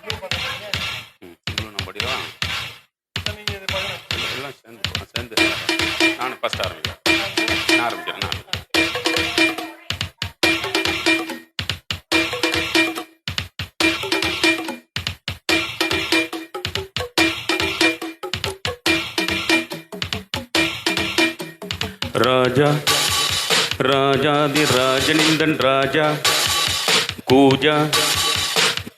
இவ்வளோ நம்படிதான் எல்லாம் சேர்ந்து நான் ஃபஸ்ட் ஆரம்பிக்கிறேன். நான் ஆரம்பிக்கிறேன். ராஜா ராஜாதி ராஜனிந்தன் ராஜா கூஜா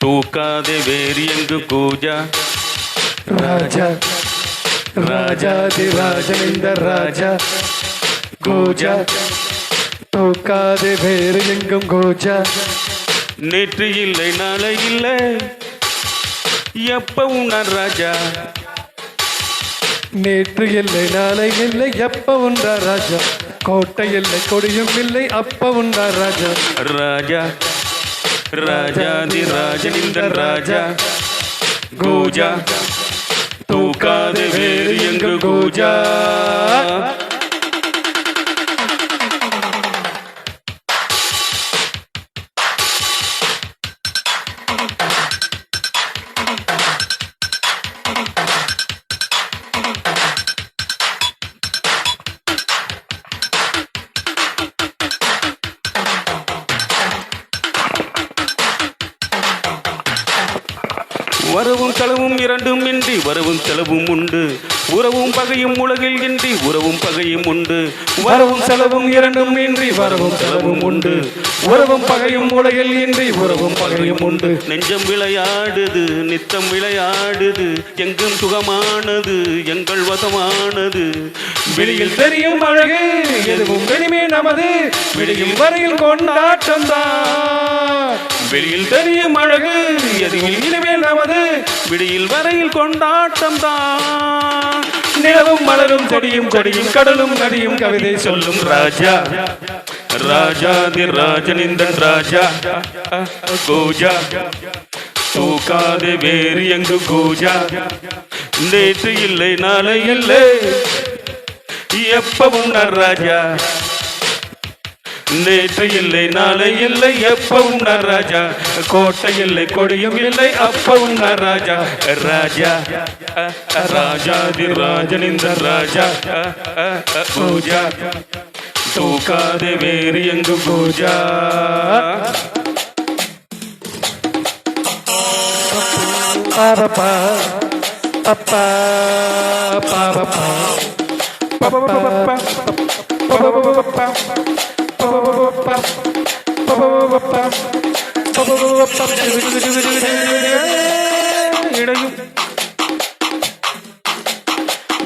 தூக்காதே வேறு எங்கு கூஜா. ராஜா ராஜாதி ராஜனிந்த ராஜா கூஜா தூக்காதே வேறு எங்கும் கூஜா. நேற்று இல்லை நாளை இல்லை எப்பவும் நான் ராஜா. நேற்று இல்லை நாளை இல்லை எப்ப உண்டா ராஜா. கோட்டை இல்லை கொடியும் இல்லை அப்ப உண்டா ராஜா. ராஜா ராஜாதி ராஜனிந்தன் ராஜா கூஜா தூக்காதே வேறு எங்கு கூஜா. வரவும் செலவும் இரண்டும் இன்றி வரவும் செலவும் உண்டு. உறவும் பகையும் உலகில் இன்றி உறவும் பகையும் உண்டு. வரவும் செலவும் இரண்டும் இன்றி வரவும் செலவும் உண்டு. உறவும் பகையும் உலகில் இன்றி உறவும் பகையும் உண்டு. நெஞ்சம் விளையாடுது நித்தம் விளையாடுது எங்கும் சுகமானது எங்கள் வசமானது. வெளியில் தெரியும் அழகு எதுவும் வெளிமே நமது. வெளியில் வரையில் கொண்டாட்டம் தான். வெளியில் தெரியும் அழகு எதுவில் இனிமே நமது. விடியில் வரையில் கொண்டாட்டம் தான். நிலவும் மலரும் கொடியும் கொடியும் கடலும் நதியும் கவிதை சொல்லும் ராஜா ராஜாதி ராஜனிந்தன் ராஜா கூஜா தூக்காதே வேறு எங்கு கூஜா. நேற்று இல்லை நாளை இல்லை எப்பவும் நான் ராஜா. நேற்று இல்லை நாளை இல்லை எப்பவும் நான் ராஜா. கோட்டை இல்லை கொடியும் இல்லை அப்பவும் நான் ராஜா. ராஜா ராஜாதி ராஜனிந்த ராஜா பூஜா தூக்காதே வேறு எங்கு பூஜா. பாபா அப்பா பாபா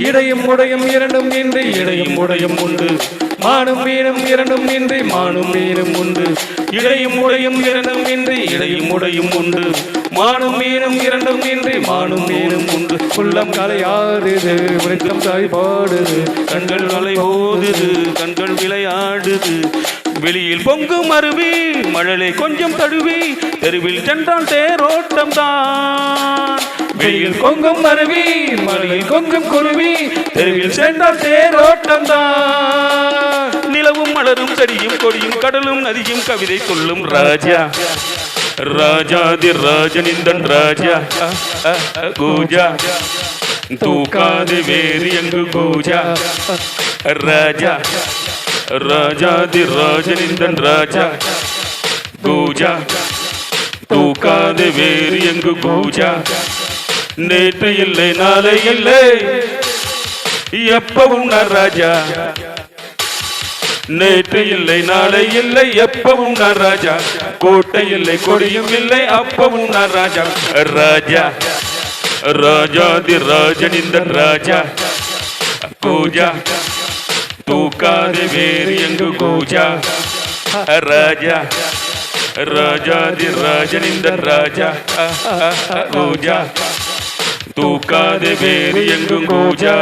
இடையும் உடையும் இரண்டும் இன்றி இடையும் உடையும் உண்டு. மானும் மீனும் இரண்டும் இன்றி மானும் மீனும் உண்டு. இடையும் உடையும் இரண்டும் இன்றி இடையும் உடையும் உண்டு. மானும் மீனும் இரண்டும் இன்றி மானும் மீனும் உண்டு. உள்ளம் கலையாடுது விருத்தம் தாய் பாடுது. கண்கள் அலை ஓடுது கண்கள் விளையாடுது. வெளியில் பொங்கும் அருவி மழலை கொஞ்சம் தழுவி தெருவில் சென்றால் தேரோட்டம் தான். வெளியில் பொங்கும் அருவி மழையில் கொஞ்சம் குருவி தெருவில் சென்றால் தேரோட்டம் தான். நிலவும் மலரும் செடியும் கொடியும் கடலும் நதியும் கவிதை சொல்லும் ராஜா ராஜாதி ராஜனிந்தன் ராஜா கூஜா தூக்காதே வேறு எங்கு கூஜா. ராஜா ராஜாதி ராஜனிந்தன் ராஜா கூஜா தூக்காதே வேறு எங்கு கூஜா. நேற்று இல்லை நாளை இல்லை எப்பவும் நான் ராஜா. நேற்று இல்லை நாளை இல்லை எப்பவும் நான் ராஜா. கோட்டை இல்லை கொடியும் இல்லை அப்பவும் நான் ராஜா. ராஜா ராஜாதி ராஜனிந்தன் ராஜா கூஜா தூக்காதே வேறு எங்கு கூஜா. ராஜா ராஜாதி ராஜனிந்தன் ராஜா கூஜா தூக்காதே வேறு எங்கு கூஜா.